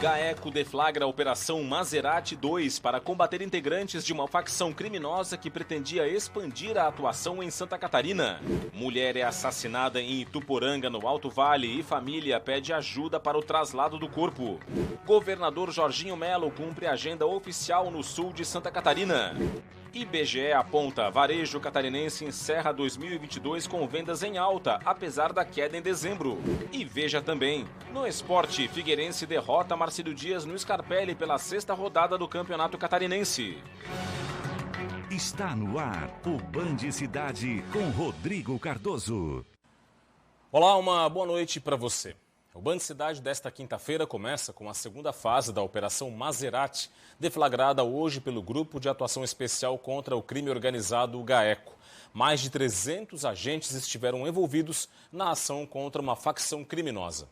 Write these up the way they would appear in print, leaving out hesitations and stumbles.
GAECO deflagra a Operação Maserati 2 para combater integrantes de uma facção criminosa que pretendia expandir a atuação em Santa Catarina. Mulher é assassinada em Ituporanga, no Alto Vale, e família pede ajuda para o traslado do corpo. Governador Jorginho Melo cumpre agenda oficial no sul de Santa Catarina. IBGE aponta: varejo catarinense encerra 2022 com vendas em alta, apesar da queda em dezembro. E veja também, no esporte, Figueirense derrota Marcílio Dias no Scarpelli pela 6ª rodada do Campeonato Catarinense. Está no ar o Band Cidade com Rodrigo Cardoso. Olá, uma boa noite para você. O Band Cidade desta quinta-feira começa com a segunda fase da Operação Maserati, deflagrada hoje pelo Grupo de Atuação Especial contra o Crime Organizado, GAECO. Mais de 300 agentes estiveram envolvidos na ação contra uma facção criminosa.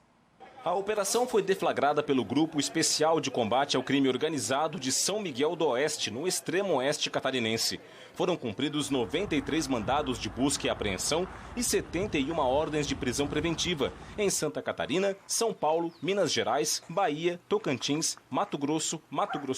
A operação foi deflagrada pelo Grupo Especial de Combate ao Crime Organizado de São Miguel do Oeste, no extremo oeste catarinense. Foram cumpridos 93 mandados de busca e apreensão e 71 ordens de prisão preventiva em Santa Catarina, São Paulo, Minas Gerais, Bahia, Tocantins, Mato Grosso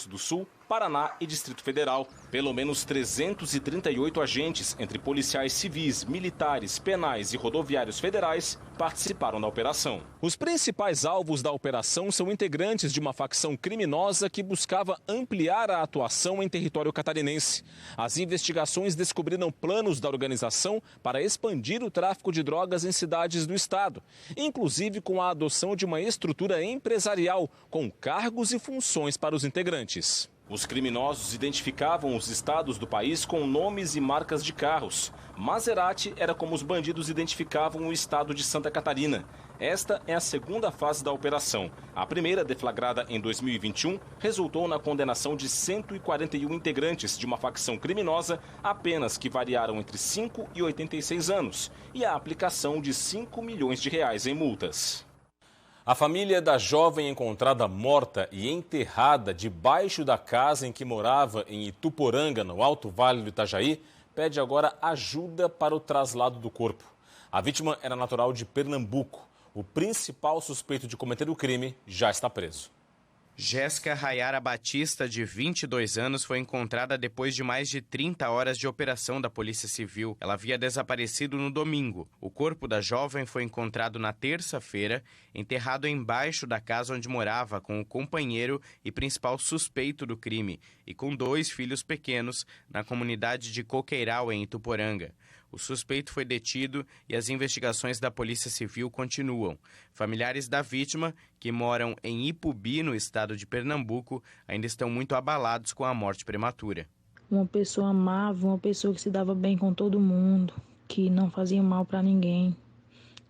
do Sul, Paraná e Distrito Federal. Pelo menos 338 agentes, entre policiais civis, militares, penais e rodoviários federais, participaram da operação. Os principais alvos da operação são integrantes de uma facção criminosa que buscava ampliar a atuação em território catarinense. As investigações descobriram planos da organização para expandir o tráfico de drogas em cidades do estado, inclusive com a adoção de uma estrutura empresarial com cargos e funções para os integrantes. Os criminosos identificavam os estados do país com nomes e marcas de carros. Maserati era como os bandidos identificavam o estado de Santa Catarina. Esta é a segunda fase da operação. A primeira, deflagrada em 2021, resultou na condenação de 141 integrantes de uma facção criminosa, apenas que variaram entre 5 e 86 anos, e a aplicação de 5 milhões de reais em multas. A família da jovem encontrada morta e enterrada debaixo da casa em que morava em Ituporanga, no Alto Vale do Itajaí, pede agora ajuda para o traslado do corpo. A vítima era natural de Pernambuco. O principal suspeito de cometer o crime já está preso. Jéssica Rayara Batista, de 22 anos, foi encontrada depois de mais de 30 horas de operação da Polícia Civil. Ela havia desaparecido no domingo. O corpo da jovem foi encontrado na terça-feira, enterrado embaixo da casa onde morava com o companheiro e principal suspeito do crime e com 2 filhos pequenos na comunidade de Coqueiral, em Ituporanga. O suspeito foi detido e as investigações da Polícia Civil continuam. Familiares da vítima, que moram em Ipubi, no estado de Pernambuco, ainda estão muito abalados com a morte prematura. Uma pessoa amável, uma pessoa que se dava bem com todo mundo, que não fazia mal para ninguém.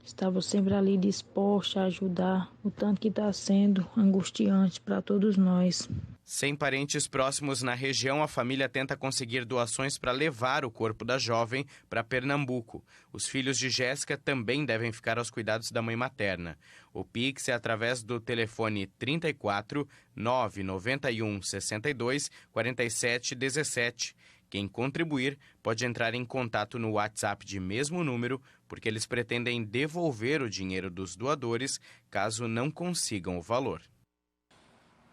Estava sempre ali disposta a ajudar, o tanto que está sendo angustiante para todos nós. Sem parentes próximos na região, a família tenta conseguir doações para levar o corpo da jovem para Pernambuco. Os filhos de Jéssica também devem ficar aos cuidados da mãe materna. O Pix é através do telefone 34 991 62 47 17. Quem contribuir pode entrar em contato no WhatsApp de mesmo número, porque eles pretendem devolver o dinheiro dos doadores caso não consigam o valor.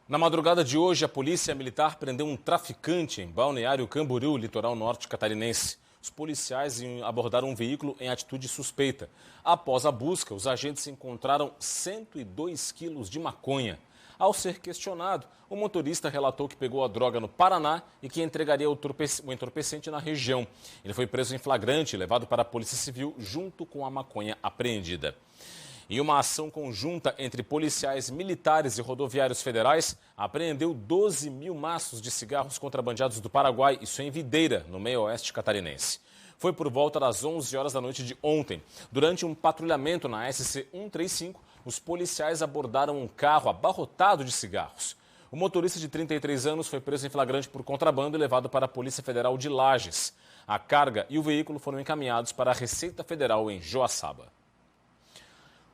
Na madrugada de hoje, a Polícia Militar prendeu um traficante em Balneário Camboriú, litoral norte catarinense. Os policiais abordaram um veículo em atitude suspeita. Após a busca, os agentes encontraram 102 quilos de maconha. Ao ser questionado, o motorista relatou que pegou a droga no Paraná e que entregaria o entorpecente na região. Ele foi preso em flagrante e levado para a Polícia Civil junto com a maconha apreendida. Em uma ação conjunta entre policiais militares e rodoviários federais, apreendeu 12 mil maços de cigarros contrabandeados do Paraguai, isso em Videira, no meio-oeste catarinense. Foi por volta das 11 horas da noite de ontem. Durante um patrulhamento na SC 135, os policiais abordaram um carro abarrotado de cigarros. O motorista de 33 anos foi preso em flagrante por contrabando e levado para a Polícia Federal de Lages. A carga e o veículo foram encaminhados para a Receita Federal em Joaçaba.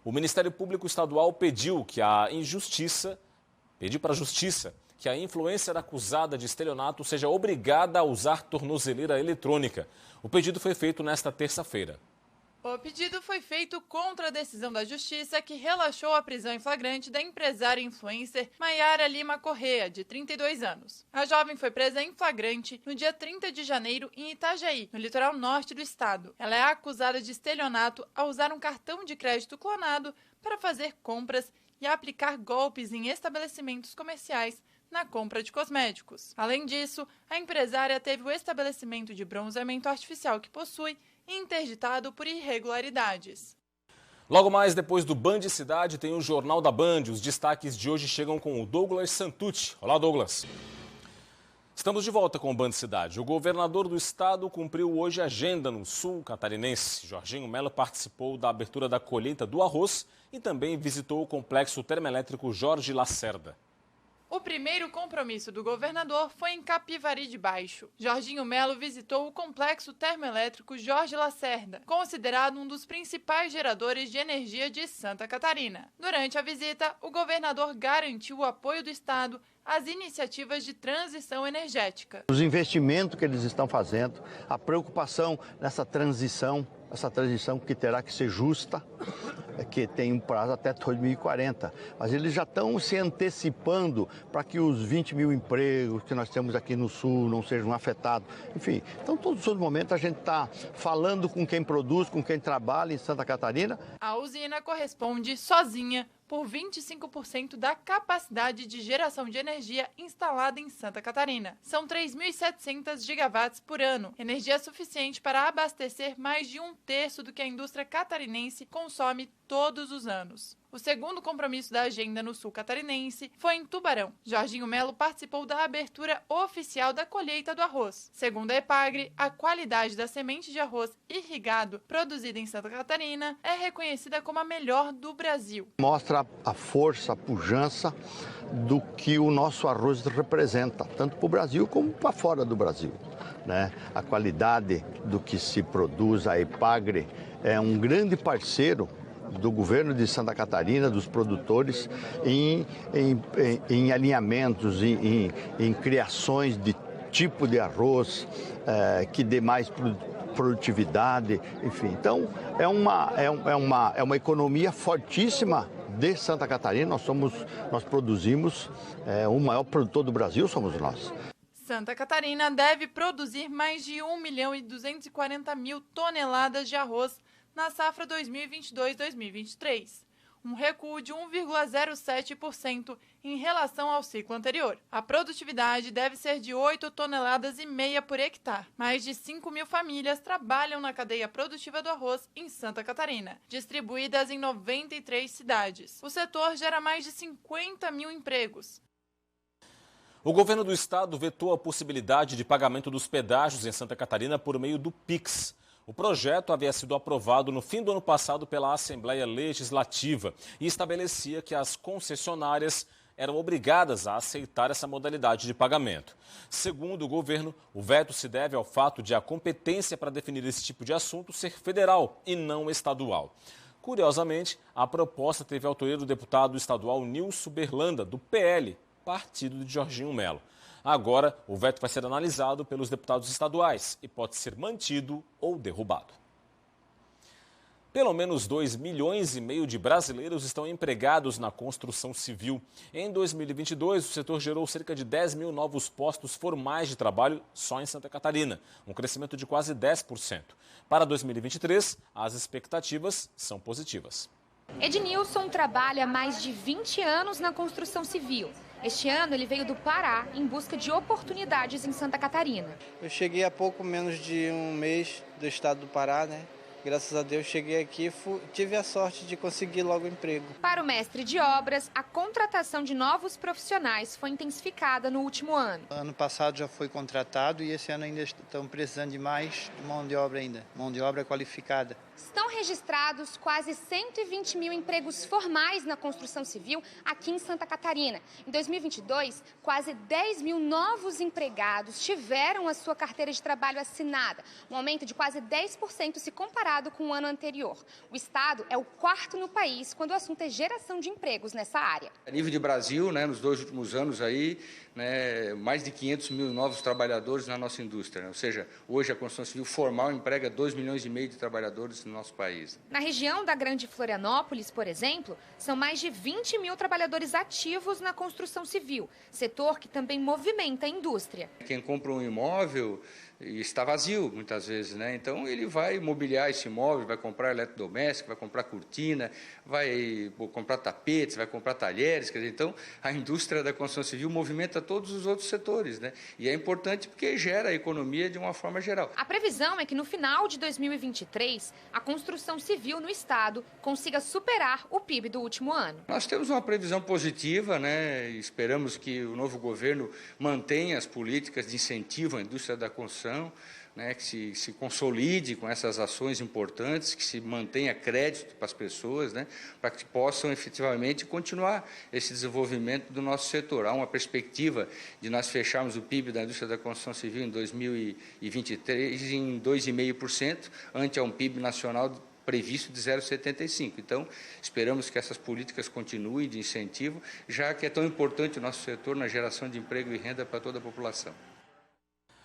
O Ministério Público Estadual pediu para a Justiça que a influencer acusada de estelionato seja obrigada a usar tornozeleira eletrônica. O pedido foi feito nesta terça-feira. O pedido foi feito contra a decisão da Justiça que relaxou a prisão em flagrante da empresária e influencer Maiara Lima Correa, de 32 anos. A jovem foi presa em flagrante no dia 30 de janeiro em Itajaí, no litoral norte do estado. Ela é acusada de estelionato ao usar um cartão de crédito clonado para fazer compras e aplicar golpes em estabelecimentos comerciais na compra de cosméticos. Além disso, a empresária teve o estabelecimento de bronzeamento artificial que possui interditado por irregularidades. Logo mais, depois do Band Cidade, tem o Jornal da Band. Os destaques de hoje chegam com o Douglas Santucci. Olá, Douglas. Estamos de volta com o Band Cidade. O governador do estado cumpriu hoje a agenda no sul catarinense. Jorginho Melo participou da abertura da colheita do arroz e também visitou o complexo termoelétrico Jorge Lacerda. O primeiro compromisso do governador foi em Capivari de Baixo. Jorginho Melo visitou o complexo termoelétrico Jorge Lacerda, considerado um dos principais geradores de energia de Santa Catarina. Durante a visita, o governador garantiu o apoio do estado às iniciativas de transição energética. Os investimentos que eles estão fazendo, a preocupação nessa transição, essa transição que terá que ser justa, que tem um prazo até 2040. Mas eles já estão se antecipando para que os 20 mil empregos que nós temos aqui no Sul não sejam afetados. Enfim, então todos os momentos a gente está falando com quem produz, com quem trabalha em Santa Catarina. A usina corresponde sozinha por 25% da capacidade de geração de energia instalada em Santa Catarina. São 3.700 gigawatts por ano, energia suficiente para abastecer mais de 1/3 do que a indústria catarinense consome todos os anos. O segundo compromisso da agenda no sul catarinense foi em Tubarão. Jorginho Melo participou da abertura oficial da colheita do arroz. Segundo a EPAGRE, a qualidade da semente de arroz irrigado produzida em Santa Catarina é reconhecida como a melhor do Brasil. Mostra a força, a pujança do que o nosso arroz representa, tanto para o Brasil como para fora do Brasil, né? A qualidade do que se produz, a EPAGRE é um grande parceiro do governo de Santa Catarina, dos produtores, em alinhamentos, em criações de tipo de arroz que dê mais produtividade, enfim. Então, é uma economia fortíssima de Santa Catarina. Nós produzimos, o maior produtor do Brasil somos nós. Santa Catarina deve produzir mais de 1.240.000 toneladas de arroz na safra 2022-2023, um recuo de 1,07% em relação ao ciclo anterior. A produtividade deve ser de 8,5 toneladas por hectare. Mais de 5 mil famílias trabalham na cadeia produtiva do arroz em Santa Catarina, distribuídas em 93 cidades. O setor gera mais de 50 mil empregos. O governo do estado vetou a possibilidade de pagamento dos pedágios em Santa Catarina por meio do Pix. O projeto havia sido aprovado no fim do ano passado pela Assembleia Legislativa e estabelecia que as concessionárias eram obrigadas a aceitar essa modalidade de pagamento. Segundo o governo, o veto se deve ao fato de a competência para definir esse tipo de assunto ser federal e não estadual. Curiosamente, a proposta teve a autoria do deputado estadual Nilson Berlanda, do PL, partido de Jorginho Melo. Agora, o veto vai ser analisado pelos deputados estaduais e pode ser mantido ou derrubado. Pelo menos 2,5 milhões de brasileiros estão empregados na construção civil. Em 2022, o setor gerou cerca de 10 mil novos postos formais de trabalho só em Santa Catarina, um crescimento de quase 10%. Para 2023, as expectativas são positivas. Ednilson trabalha há mais de 20 anos na construção civil. Este ano ele veio do Pará em busca de oportunidades em Santa Catarina. Eu cheguei há pouco menos de um mês do estado do Pará, né? Graças a Deus cheguei aqui e tive a sorte de conseguir logo emprego. Para o mestre de obras, a contratação de novos profissionais foi intensificada no último ano. Ano passado já foi contratado e esse ano ainda estão precisando de mais mão de obra ainda, mão de obra qualificada. Estão registrados quase 120 mil empregos formais na construção civil aqui em Santa Catarina. Em 2022, quase 10 mil novos empregados tiveram a sua carteira de trabalho assinada, um aumento de quase 10% se comparado comparado com o ano anterior. O estado é o quarto no país quando o assunto é geração de empregos nessa área. A nível de Brasil, nos 2 últimos anos aí, mais de 500 mil novos trabalhadores na nossa indústria. Ou seja, hoje a construção civil formal emprega 2,5 milhões de trabalhadores no nosso país. Na região da Grande Florianópolis, por exemplo, são mais de 20 mil trabalhadores ativos na construção civil, setor que também movimenta a indústria. Quem compra um imóvel está vazio, muitas vezes, Então, ele vai mobiliar esse imóvel, vai comprar eletrodoméstico, vai comprar cortina, vai comprar tapetes, vai comprar talheres. Quer dizer, então, a indústria da construção civil movimenta todos os outros setores, E é importante porque gera a economia de uma forma geral. A previsão é que no final de 2023, a construção civil no estado consiga superar o PIB do último ano. Nós temos uma previsão positiva, Esperamos que o novo governo mantenha as políticas de incentivo à indústria da construção, que se consolide com essas ações importantes, que se mantenha crédito para as pessoas, para que possam efetivamente continuar esse desenvolvimento do nosso setor. Há uma perspectiva de nós fecharmos o PIB da indústria da construção civil em 2023 em 2,5%, ante a um PIB nacional previsto de 0,75%. Então, esperamos que essas políticas continuem de incentivo, já que é tão importante o nosso setor na geração de emprego e renda para toda a população.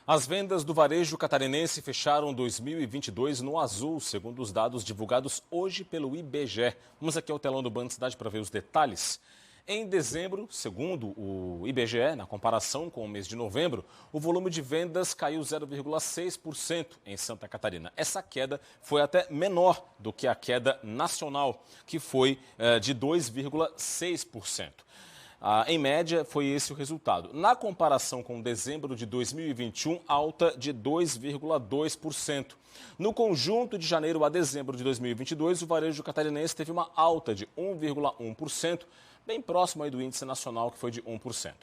As vendas do varejo catarinense fecharam 2022 no azul, segundo os dados divulgados hoje pelo IBGE. Vamos aqui ao telão do Band Cidade para ver os detalhes. Em dezembro, segundo o IBGE, na comparação com o mês de novembro, o volume de vendas caiu 0,6% em Santa Catarina. Essa queda foi até menor do que a queda nacional, que foi de 2,6%. Em média, foi esse o resultado. Na comparação com dezembro de 2021, alta de 2,2%. No conjunto de janeiro a dezembro de 2022, o varejo catarinense teve uma alta de 1,1%, bem próximo aí do índice nacional, que foi de 1%.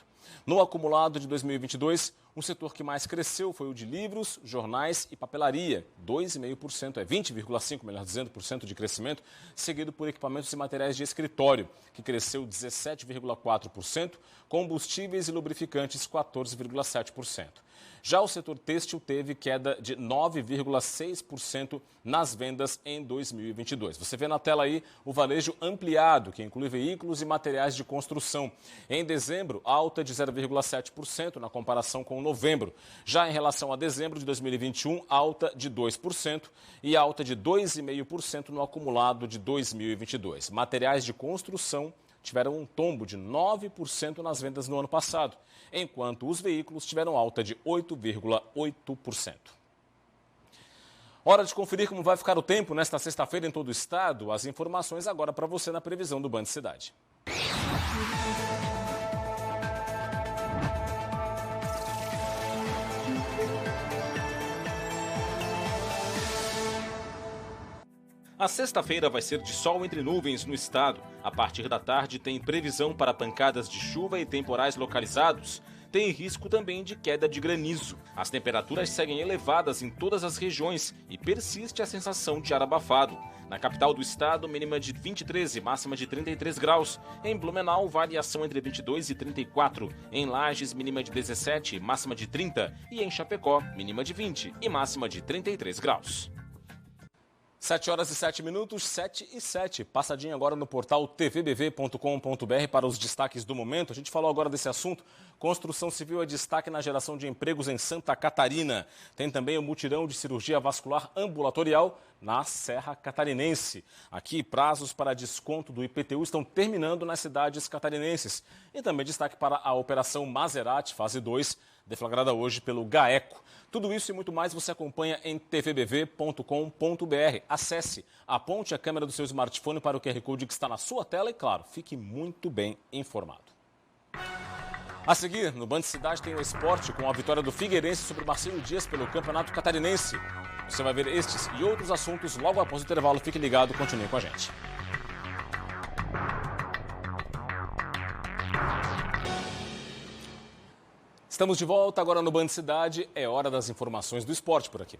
No acumulado de 2022, o setor que mais cresceu foi o de livros, jornais e papelaria, 2,5%, 20,5%, melhor dizendo, por cento de crescimento, seguido por equipamentos e materiais de escritório, que cresceu 17,4%, combustíveis e lubrificantes, 14,7%. Já o setor têxtil teve queda de 9,6% nas vendas em 2022. Você vê na tela aí o varejo ampliado, que inclui veículos e materiais de construção. Em dezembro, alta de 0,7% na comparação com novembro. Já em relação a dezembro de 2021, alta de 2% e alta de 2,5% no acumulado de 2022. Materiais de construção tiveram um tombo de 9% nas vendas no ano passado, enquanto os veículos tiveram alta de 8,8%. Hora de conferir como vai ficar o tempo nesta sexta-feira em todo o estado. As informações agora para você na previsão do Band Cidade. A sexta-feira vai ser de sol entre nuvens no estado. A partir da tarde tem previsão para pancadas de chuva e temporais localizados. Tem risco também de queda de granizo. As temperaturas seguem elevadas em todas as regiões e persiste a sensação de ar abafado. Na capital do estado, mínima de 23 e máxima de 33 graus. Em Blumenau, variação entre 22 e 34. Em Lages, mínima de 17 e máxima de 30. E em Chapecó, mínima de 20 e máxima de 33 graus. 7 horas e 7 minutos, 7 e 7. Passadinha agora no portal tvbv.com.br para os destaques do momento. A gente falou agora desse assunto. Construção civil é destaque na geração de empregos em Santa Catarina. Tem também o mutirão de cirurgia vascular ambulatorial na Serra Catarinense. Aqui, prazos para desconto do IPTU estão terminando nas cidades catarinenses. E também destaque para a Operação Maserati, fase 2, deflagrada hoje pelo GAECO. Tudo isso e muito mais você acompanha em tvbv.com.br. Acesse, aponte a câmera do seu smartphone para o QR Code que está na sua tela e, claro, fique muito bem informado. A seguir, no Band Cidade tem o esporte com a vitória do Figueirense sobre o Marcílio Dias pelo Campeonato Catarinense. Você vai ver estes e outros assuntos logo após o intervalo. Fique ligado, continue com a gente. Estamos de volta agora no Band Cidade. É hora das informações do esporte por aqui.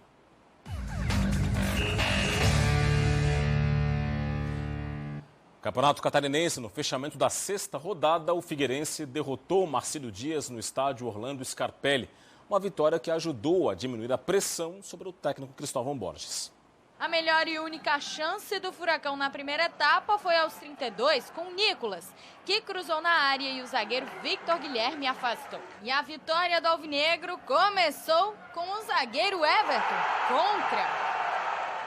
Campeonato Catarinense, no fechamento da sexta rodada, o Figueirense derrotou o Marcílio Dias no estádio Orlando Scarpelli. Uma vitória que ajudou a diminuir a pressão sobre o técnico Cristóvão Borges. A melhor e única chance do Furacão na primeira etapa foi aos 32, com Nicolas, que cruzou na área e o zagueiro Victor Guilherme afastou. E a vitória do Alvinegro começou com o zagueiro Everton contra.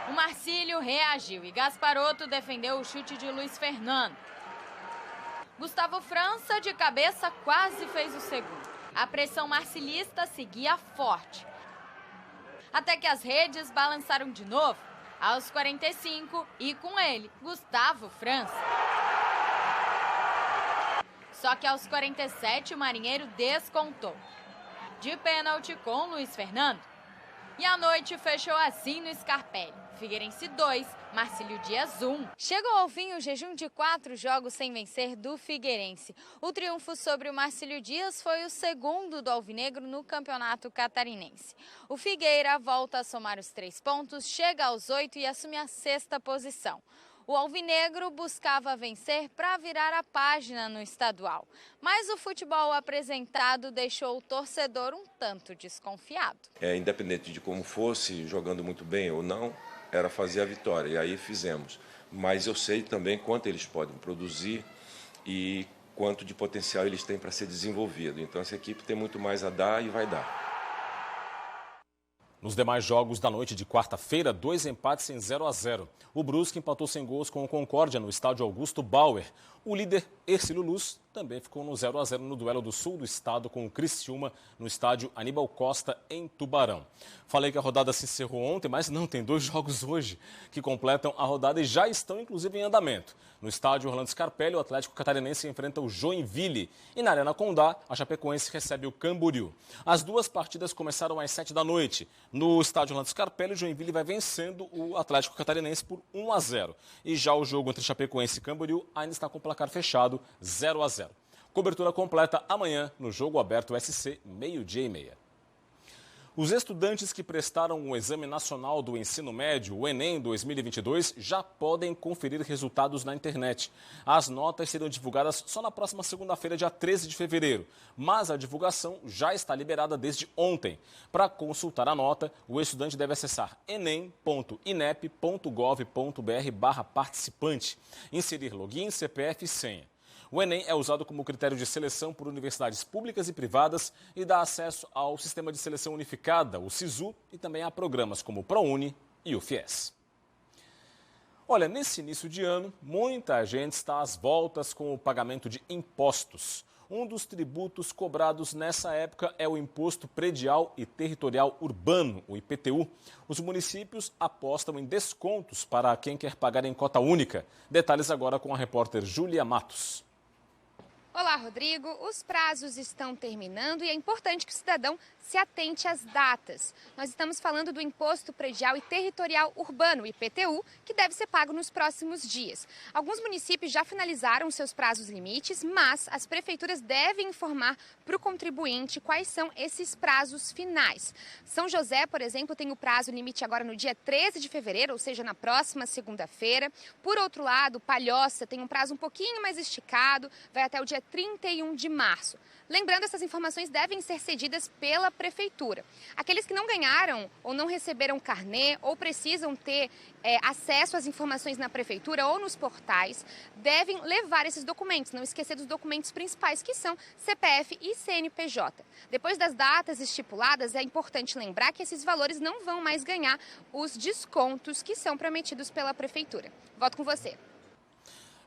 O Marcílio reagiu e Gasparotto defendeu o chute de Luiz Fernando. Gustavo França, de cabeça, quase fez o segundo. A pressão marcilista seguia forte. Até que as redes balançaram de novo. Aos 45, e com ele, Gustavo França. Só que aos 47, o Marinheiro descontou. De pênalti com Luiz Fernando. E a noite fechou assim no Scarpelli. Figueirense 2, Marcílio Dias 1. Chegou ao fim o jejum de 4 jogos sem vencer do Figueirense. O triunfo sobre o Marcílio Dias foi o segundo do Alvinegro no Campeonato Catarinense. O Figueira volta a somar os 3 pontos, chega aos 8 e assume a 6ª posição. O Alvinegro buscava vencer para virar a página no estadual. Mas o futebol apresentado deixou o torcedor um tanto desconfiado. Independente de como fosse, jogando muito bem ou não, era fazer a vitória. E aí fizemos. Mas eu sei também quanto eles podem produzir e quanto de potencial eles têm para ser desenvolvido. Então essa equipe tem muito mais a dar e vai dar. Nos demais jogos da noite de quarta-feira, 2 empates em 0-0. O Brusque empatou sem gols com o Concórdia no estádio Augusto Bauer. O líder Hercílio Luz também ficou no 0-0 no duelo do sul do estado com o Criciúma no estádio Aníbal Costa, em Tubarão. Falei que a rodada se encerrou ontem, mas não, tem 2 jogos hoje que completam a rodada e já estão inclusive em andamento. No estádio Orlando Scarpelli, o Atlético Catarinense enfrenta o Joinville. E na Arena Condá, a Chapecoense recebe o Camboriú. As 2 partidas começaram às 7 da noite. No estádio Orlando Scarpelli, o Joinville vai vencendo o Atlético Catarinense por 1-0. E já o jogo entre Chapecoense e Camboriú ainda está com o placar fechado, 0-0. Cobertura completa amanhã no Jogo Aberto SC, 12h30. Os estudantes que prestaram o Exame Nacional do Ensino Médio, o Enem 2022, já podem conferir resultados na internet. As notas serão divulgadas só na próxima segunda-feira, dia 13 de fevereiro. Mas a divulgação já está liberada desde ontem. Para consultar a nota, o estudante deve acessar enem.inep.gov.br/participante, inserir login, CPF e senha. O Enem é usado como critério de seleção por universidades públicas e privadas e dá acesso ao Sistema de Seleção Unificada, o SISU, e também a programas como o ProUni e o FIES. Olha, nesse início de ano, muita gente está às voltas com o pagamento de impostos. Um dos tributos cobrados nessa época é o Imposto Predial e Territorial Urbano, o IPTU. Os municípios apostam em descontos para quem quer pagar em cota única. Detalhes agora com a repórter Júlia Matos. Olá, Rodrigo. Os prazos estão terminando e é importante que o cidadão se atente às datas. Nós estamos falando do Imposto Predial e Territorial Urbano, IPTU, que deve ser pago nos próximos dias. Alguns municípios já finalizaram seus prazos limites, mas as prefeituras devem informar para o contribuinte quais são esses prazos finais. São José, por exemplo, tem o prazo limite agora no dia 13 de fevereiro, ou seja, na próxima segunda-feira. Por outro lado, Palhoça tem um prazo um pouquinho mais esticado, vai até o dia 31 de março. Lembrando, essas informações devem ser cedidas pela prefeitura. Aqueles que não ganharam ou não receberam carnê ou precisam ter acesso às informações na prefeitura ou nos portais, devem levar esses documentos, não esquecer dos documentos principais, que são CPF e CNPJ. Depois das datas estipuladas, é importante lembrar que esses valores não vão mais ganhar os descontos que são prometidos pela prefeitura. Volto com você.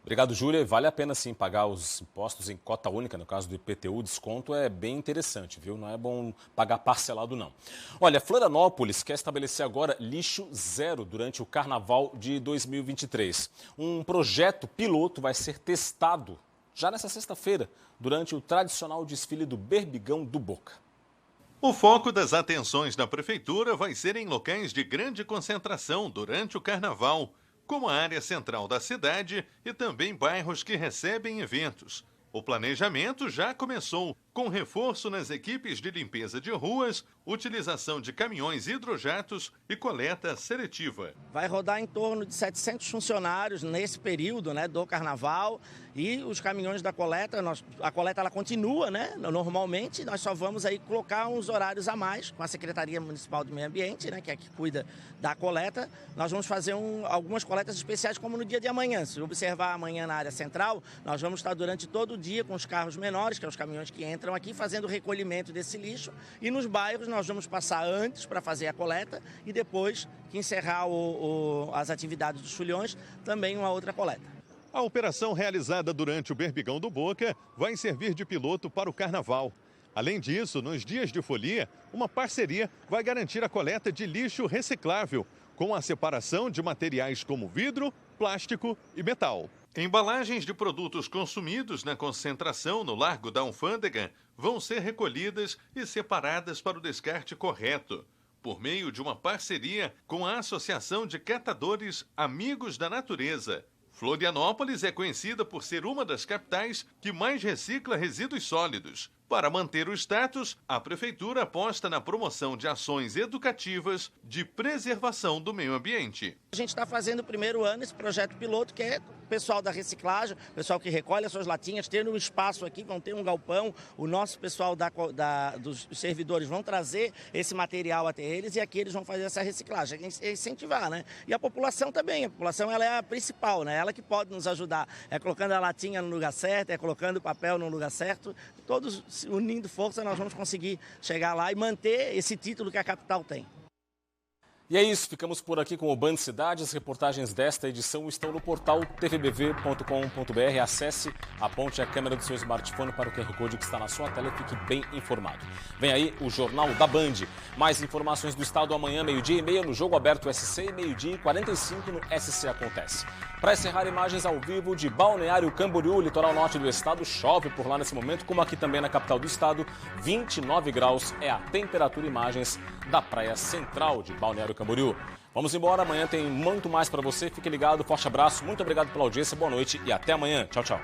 Obrigado, Júlia. Vale a pena, sim, pagar os impostos em cota única. No caso do IPTU, o desconto é bem interessante, viu? Não é bom pagar parcelado, não. Olha, Florianópolis quer estabelecer agora lixo zero durante o Carnaval de 2023. Um projeto piloto vai ser testado já nessa sexta-feira, durante o tradicional desfile do Berbigão do Boca. O foco das atenções da Prefeitura vai ser em locais de grande concentração durante o Carnaval, como a área central da cidade e também bairros que recebem eventos. O planejamento já começou. com reforço nas equipes de limpeza de ruas, utilização de caminhões hidrojatos e coleta seletiva. Vai rodar em torno de 700 funcionários nesse período, né, do carnaval, e os caminhões da coleta, a coleta ela continua, né, normalmente, nós só vamos aí colocar uns horários a mais com a Secretaria Municipal do Meio Ambiente, né, que é a que cuida da coleta. Nós vamos fazer algumas coletas especiais como no dia de amanhã. Se observar amanhã na área central, nós vamos estar durante todo o dia com os carros menores, que são os caminhões que entram aqui, fazendo o recolhimento desse lixo, e nos bairros nós vamos passar antes para fazer a coleta e depois que encerrar as atividades dos foliões, também uma outra coleta. A operação realizada durante o Berbigão do Boca vai servir de piloto para o carnaval. Além disso, nos dias de folia, uma parceria vai garantir a coleta de lixo reciclável, com a separação de materiais como vidro, plástico e metal. Embalagens de produtos consumidos na concentração no Largo da Alfândega vão ser recolhidas e separadas para o descarte correto, por meio de uma parceria com a Associação de Catadores Amigos da Natureza. Florianópolis é conhecida por ser uma das capitais que mais recicla resíduos sólidos. Para manter o status, a Prefeitura aposta na promoção de ações educativas de preservação do meio ambiente. A gente está fazendo o primeiro ano esse projeto piloto, que é o pessoal da reciclagem, o pessoal que recolhe as suas latinhas, tendo um espaço aqui, vão ter um galpão, o nosso pessoal dos servidores vão trazer esse material até eles e aqui eles vão fazer essa reciclagem, incentivar, né? E a população também, a população ela é a principal, né? Ela que pode nos ajudar, é colocando a latinha no lugar certo, é colocando o papel no lugar certo, todos unindo força nós vamos conseguir chegar lá e manter esse título que a capital tem. E é isso, ficamos por aqui com o Band Cidade. As reportagens desta edição estão no portal tvbv.com.br. Acesse, aponte a câmera do seu smartphone para o QR Code que está na sua tela e fique bem informado. Vem aí o Jornal da Band. Mais informações do estado amanhã, 12h30 no Jogo Aberto SC e 12h45 no SC Acontece. Para encerrar, imagens ao vivo de Balneário Camboriú, litoral norte do estado. Chove por lá nesse momento, como aqui também na capital do estado. 29 graus é a temperatura. Imagens da praia central de Balneário Camboriú. Vamos embora, amanhã tem muito mais para você. Fique ligado, forte abraço, muito obrigado pela audiência, boa noite e até amanhã. Tchau, tchau.